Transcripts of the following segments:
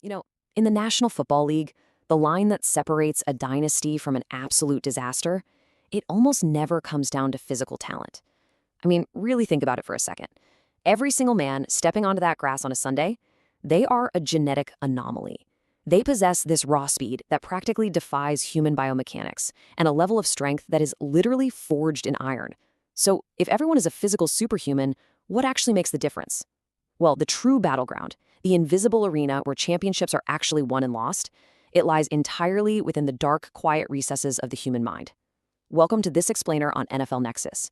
You know, in the National Football League, the line that separates a dynasty from an absolute disaster, it almost never comes down to physical talent. I mean, really think about it for a second. Every single man stepping onto that grass on a Sunday, they are a genetic anomaly. They possess this raw speed that practically defies human biomechanics and a level of strength that is literally forged in iron. So if everyone is a physical superhuman, what actually makes the difference? Well, the true battleground, the invisible arena where championships are actually won and lost, it lies entirely within the dark, quiet recesses of the human mind. Welcome to this explainer on NFL Nexus.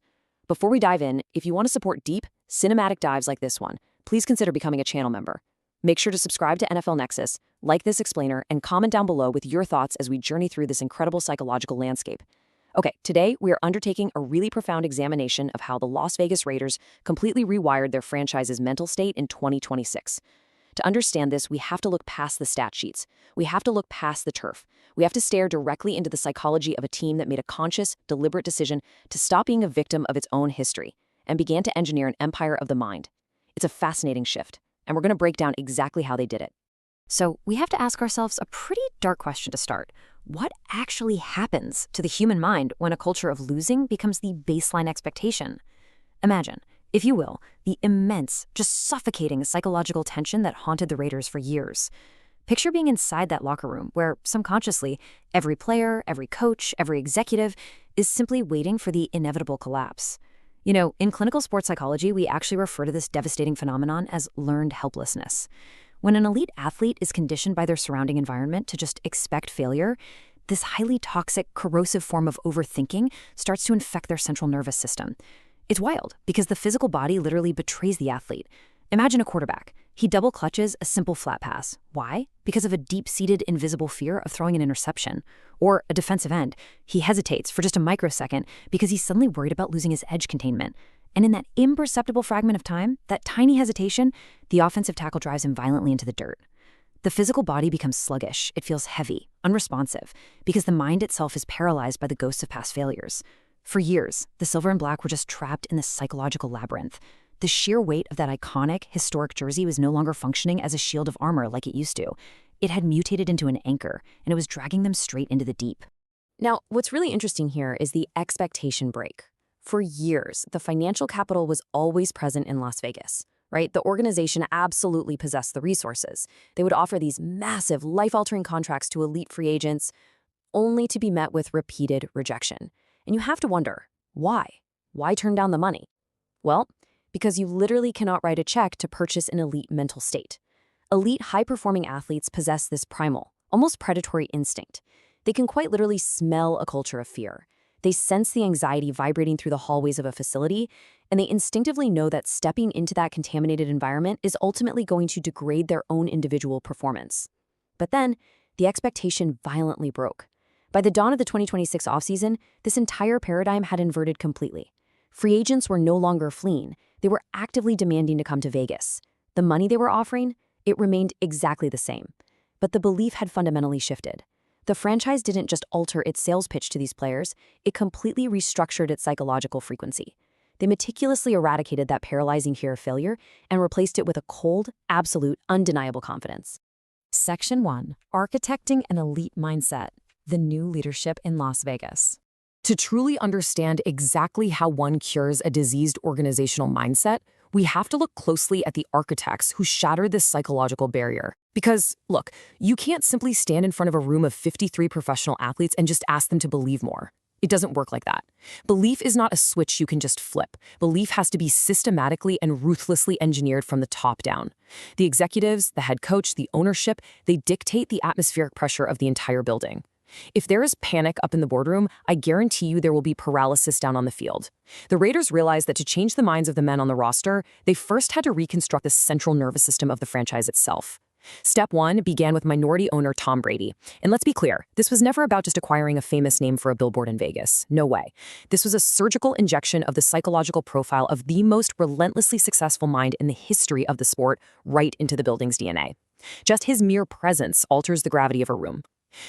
Before we dive in, if you want to support deep, cinematic dives like this one, please consider becoming a channel member. Make sure to subscribe to NFL Nexus, like this explainer, and comment down below with your thoughts as we journey through this incredible psychological landscape. Okay, today we are undertaking a really profound examination of how the Las Vegas Raiders completely rewired their franchise's mental state in 2026. To understand this, we have to look past the stat sheets. We have to look past the turf. We have to stare directly into the psychology of a team that made a conscious, deliberate decision to stop being a victim of its own history and began to engineer an empire of the mind. It's a fascinating shift, and we're going to break down exactly how they did it. So we have to ask ourselves a pretty dark question to start. What actually happens to the human mind when a culture of losing becomes the baseline expectation? Imagine, if you will, the immense, just suffocating psychological tension that haunted the Raiders for years. Picture being inside that locker room where, subconsciously, every player, every coach, every executive is simply waiting for the inevitable collapse. You know, in clinical sports psychology, we actually refer to this devastating phenomenon as learned helplessness. When an elite athlete is conditioned by their surrounding environment to just expect failure, this highly toxic, corrosive form of overthinking starts to infect their central nervous system. It's wild because the physical body literally betrays the athlete. Imagine a quarterback. He double clutches a simple flat pass. Why? Because of a deep-seated invisible fear of throwing an interception. Or a defensive end. He hesitates for just a microsecond because he's suddenly worried about losing his edge containment. And in that imperceptible fragment of time, that tiny hesitation, the offensive tackle drives him violently into the dirt. The physical body becomes sluggish. It feels heavy, unresponsive, because the mind itself is paralyzed by the ghosts of past failures. For years, the silver and black were just trapped in this psychological labyrinth. The sheer weight of that iconic, historic jersey was no longer functioning as a shield of armor like it used to. It had mutated into an anchor, and it was dragging them straight into the deep. Now, what's really interesting here is the expectation break. For years, the financial capital was always present in Las Vegas, right? The organization absolutely possessed the resources. They would offer these massive, life-altering contracts to elite free agents, only to be met with repeated rejection. And you have to wonder, why? Why turn down the money? Well, because you literally cannot write a check to purchase an elite mental state. Elite, high-performing athletes possess this primal, almost predatory instinct. They can quite literally smell a culture of fear. They sense the anxiety vibrating through the hallways of a facility, and they instinctively know that stepping into that contaminated environment is ultimately going to degrade their own individual performance. But then, the expectation violently broke. By the dawn of the 2026 offseason, this entire paradigm had inverted completely. Free agents were no longer fleeing. They were actively demanding to come to Vegas. The money they were offering, it remained exactly the same. But the belief had fundamentally shifted. The franchise didn't just alter its sales pitch to these players, it completely restructured its psychological frequency. They meticulously eradicated that paralyzing fear of failure and replaced it with a cold, absolute, undeniable confidence. Section 1. Architecting an Elite Mindset. The New Leadership in Las Vegas. To truly understand exactly how one cures a diseased organizational mindset, we have to look closely at the architects who shattered this psychological barrier. Because, look, you can't simply stand in front of a room of 53 professional athletes and just ask them to believe more. It doesn't work like that. Belief is not a switch you can just flip. Belief has to be systematically and ruthlessly engineered from the top down. The executives, the head coach, the ownership, they dictate the atmospheric pressure of the entire building. If there is panic up in the boardroom, I guarantee you there will be paralysis down on the field. The Raiders realized that to change the minds of the men on the roster, they first had to reconstruct the central nervous system of the franchise itself. Step 1 began with minority owner Tom Brady. And let's be clear, this was never about just acquiring a famous name for a billboard in Vegas. No way. This was a surgical injection of the psychological profile of the most relentlessly successful mind in the history of the sport right into the building's DNA. Just his mere presence alters the gravity of a room.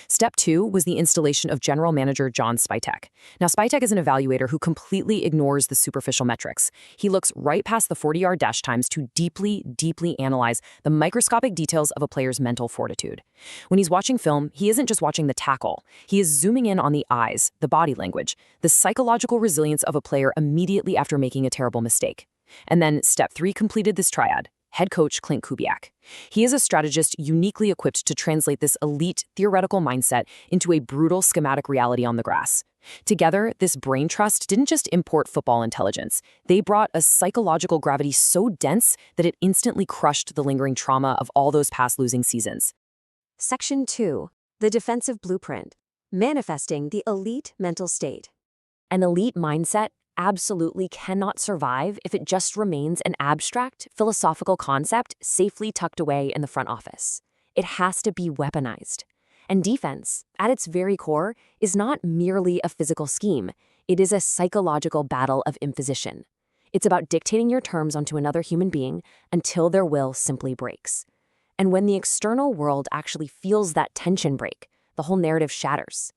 Step 2 was the installation of General Manager John Spytek. Now, Spytek is an evaluator who completely ignores the superficial metrics. He looks right past the 40-yard dash times to deeply, deeply analyze the microscopic details of a player's mental fortitude. When he's watching film, he isn't just watching the tackle. He is zooming in on the eyes, the body language, the psychological resilience of a player immediately after making a terrible mistake. And then Step 3 completed this triad. Head coach Clint Kubiak. He is a strategist uniquely equipped to translate this elite theoretical mindset into a brutal schematic reality on the grass. Together, this brain trust didn't just import football intelligence. They brought a psychological gravity so dense that it instantly crushed the lingering trauma of all those past losing seasons. Section 2. The Defensive Blueprint. Manifesting the Elite Mental State. An elite mindset absolutely cannot survive if it just remains an abstract, philosophical concept safely tucked away in the front office. It has to be weaponized. And defense, at its very core, is not merely a physical scheme. It is a psychological battle of imposition. It's about dictating your terms onto another human being until their will simply breaks. And when the external world actually feels that tension break, the whole narrative shatters.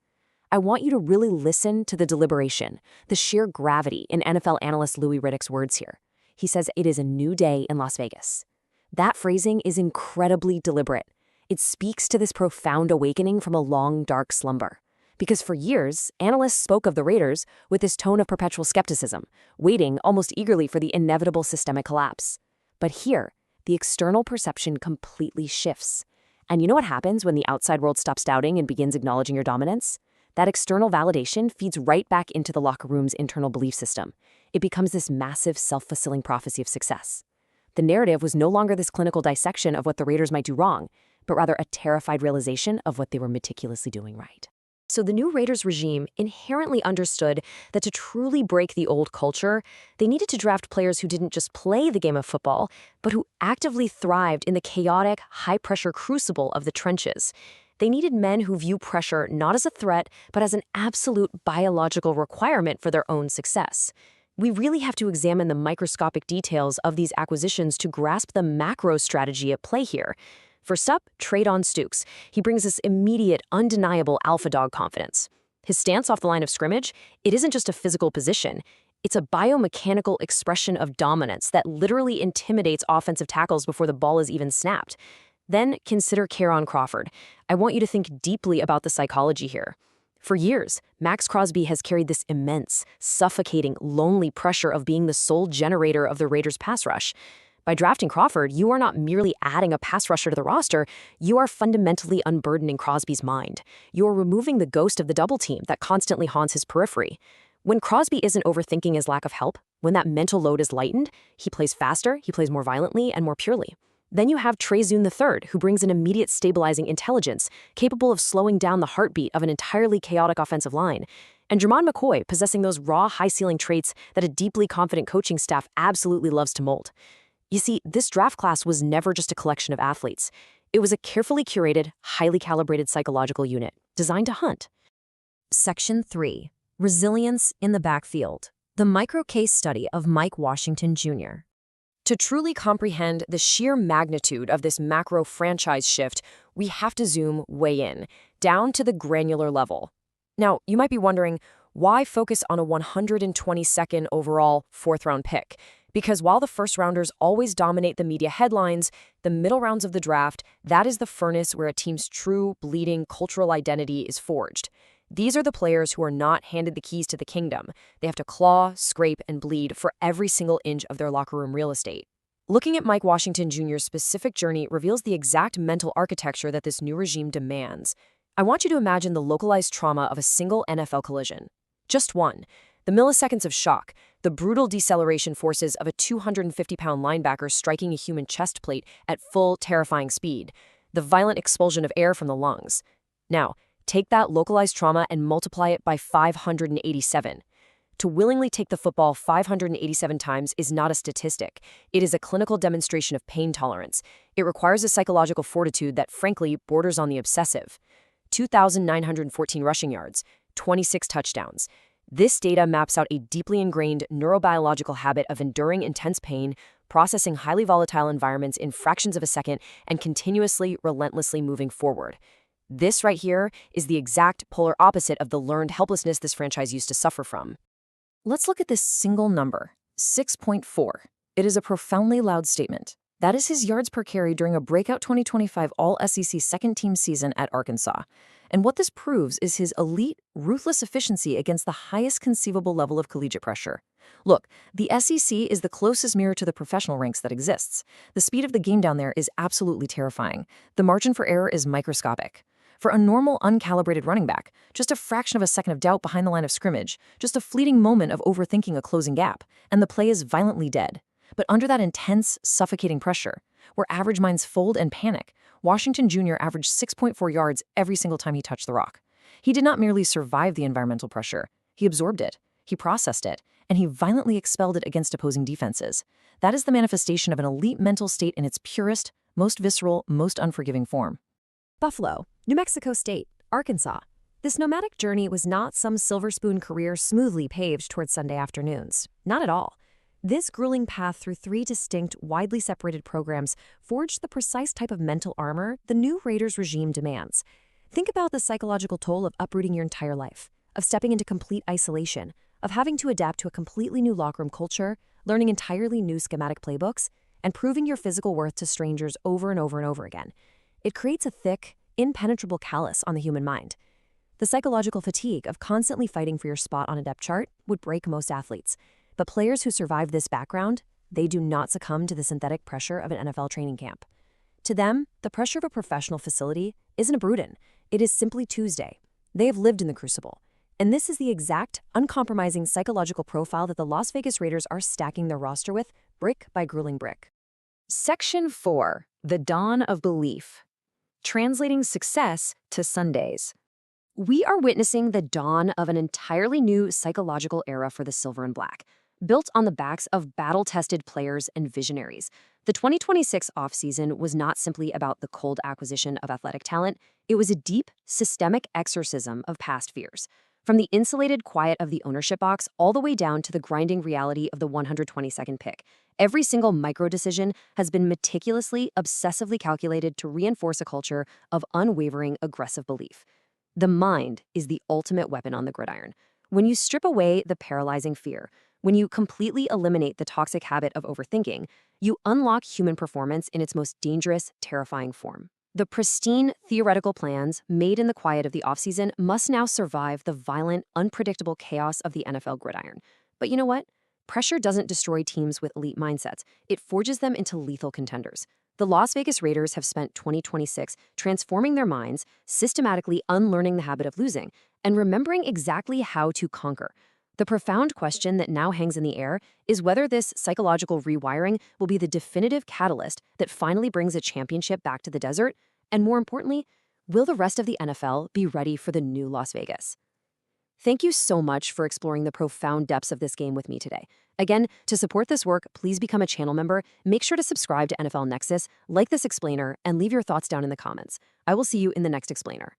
I want you to really listen to the deliberation, the sheer gravity in NFL analyst Louis Riddick's words here. He says it is a new day in Las Vegas. That phrasing is incredibly deliberate. It speaks to this profound awakening from a long, dark slumber. Because for years, analysts spoke of the Raiders with this tone of perpetual skepticism, waiting almost eagerly for the inevitable systemic collapse. But here, the external perception completely shifts. And you know what happens when the outside world stops doubting and begins acknowledging your dominance? That external validation feeds right back into the locker room's internal belief system. It becomes this massive, self-fulfilling prophecy of success. The narrative was no longer this clinical dissection of what the Raiders might do wrong, but rather a terrified realization of what they were meticulously doing right. So the new Raiders regime inherently understood that to truly break the old culture, they needed to draft players who didn't just play the game of football, but who actively thrived in the chaotic, high-pressure crucible of the trenches. They needed men who view pressure not as a threat, but as an absolute biological requirement for their own success. We really have to examine the microscopic details of these acquisitions to grasp the macro strategy at play here. First up, Treydon Stukes. He brings this immediate, undeniable alpha dog confidence. His stance off the line of scrimmage, it isn't just a physical position. It's a biomechanical expression of dominance that literally intimidates offensive tackles before the ball is even snapped. Then consider Kieran Crawford. I want you to think deeply about the psychology here. For years, Max Crosby has carried this immense, suffocating, lonely pressure of being the sole generator of the Raiders' pass rush. By drafting Crawford, you are not merely adding a pass rusher to the roster, you are fundamentally unburdening Crosby's mind. You are removing the ghost of the double team that constantly haunts his periphery. When Crosby isn't overthinking his lack of help, when that mental load is lightened, he plays faster, he plays more violently, and more purely. Then you have Trezun III, who brings an immediate stabilizing intelligence, capable of slowing down the heartbeat of an entirely chaotic offensive line. And Jermon McCoy, possessing those raw, high-ceiling traits that a deeply confident coaching staff absolutely loves to mold. You see, this draft class was never just a collection of athletes. It was a carefully curated, highly calibrated psychological unit, designed to hunt. Section 3. Resilience in the Backfield. The micro case study of Mike Washington, Jr. To truly comprehend the sheer magnitude of this macro franchise shift, we have to zoom way in, down to the granular level. Now, you might be wondering, why focus on a 122nd overall fourth-round pick? Because while the first-rounders always dominate the media headlines, the middle rounds of the draft, that is the furnace where a team's true, bleeding cultural identity is forged. These are the players who are not handed the keys to the kingdom. They have to claw, scrape, and bleed for every single inch of their locker room real estate. Looking at Mike Washington Jr.'s specific journey reveals the exact mental architecture that this new regime demands. I want you to imagine the localized trauma of a single NFL collision. Just one. The milliseconds of shock, the brutal deceleration forces of a 250-pound linebacker striking a human chest plate at full, terrifying speed, the violent expulsion of air from the lungs. Now, take that localized trauma and multiply it by 587. To willingly take the football 587 times is not a statistic. It is a clinical demonstration of pain tolerance. It requires a psychological fortitude that, frankly, borders on the obsessive. 2,914 rushing yards, 26 touchdowns. This data maps out a deeply ingrained neurobiological habit of enduring intense pain, processing highly volatile environments in fractions of a second, and continuously, relentlessly moving forward. This right here is the exact polar opposite of the learned helplessness this franchise used to suffer from. Let's look at this single number, 6.4. It is a profoundly loud statement. That is his yards per carry during a breakout 2025 All-SEC second-team season at Arkansas. And what this proves is his elite, ruthless efficiency against the highest conceivable level of collegiate pressure. Look, the SEC is the closest mirror to the professional ranks that exists. The speed of the game down there is absolutely terrifying. The margin for error is microscopic. For a normal, uncalibrated running back, just a fraction of a second of doubt behind the line of scrimmage, just a fleeting moment of overthinking a closing gap, and the play is violently dead. But under that intense, suffocating pressure, where average minds fold and panic, Washington Jr. averaged 6.4 yards every single time he touched the rock. He did not merely survive the environmental pressure, he absorbed it, he processed it, and he violently expelled it against opposing defenses. That is the manifestation of an elite mental state in its purest, most visceral, most unforgiving form. Buffalo, New Mexico State, Arkansas. This nomadic journey was not some silver spoon career smoothly paved towards Sunday afternoons. Not at all. This grueling path through 3 distinct, widely separated programs forged the precise type of mental armor the new Raiders regime demands. Think about the psychological toll of uprooting your entire life, of stepping into complete isolation, of having to adapt to a completely new locker room culture, learning entirely new schematic playbooks, and proving your physical worth to strangers over and over and over again. It creates a thick, impenetrable callus on the human mind. The psychological fatigue of constantly fighting for your spot on a depth chart would break most athletes. But players who survive this background, they do not succumb to the synthetic pressure of an NFL training camp. To them, the pressure of a professional facility isn't a Bruden. It is simply Tuesday. They have lived in the crucible. And this is the exact, uncompromising psychological profile that the Las Vegas Raiders are stacking their roster with, brick by grueling brick. Section 4. The Dawn of Belief. Translating success to Sundays. We are witnessing the dawn of an entirely new psychological era for the Silver and Black, built on the backs of battle-tested players and visionaries. The 2026 offseason was not simply about the cold acquisition of athletic talent, it was a deep, systemic exorcism of past fears. From the insulated quiet of the ownership box all the way down to the grinding reality of the 122nd pick, every single micro-decision has been meticulously, obsessively calculated to reinforce a culture of unwavering, aggressive belief. The mind is the ultimate weapon on the gridiron. When you strip away the paralyzing fear, when you completely eliminate the toxic habit of overthinking, you unlock human performance in its most dangerous, terrifying form. The pristine, theoretical plans made in the quiet of the offseason must now survive the violent, unpredictable chaos of the NFL gridiron. But you know what? Pressure doesn't destroy teams with elite mindsets. It forges them into lethal contenders. The Las Vegas Raiders have spent 2026 transforming their minds, systematically unlearning the habit of losing, and remembering exactly how to conquer. The profound question that now hangs in the air is whether this psychological rewiring will be the definitive catalyst that finally brings a championship back to the desert, and more importantly, will the rest of the NFL be ready for the new Las Vegas? Thank you so much for exploring the profound depths of this game with me today. Again, to support this work, please become a channel member, make sure to subscribe to NFL Nexus, like this explainer, and leave your thoughts down in the comments. I will see you in the next explainer.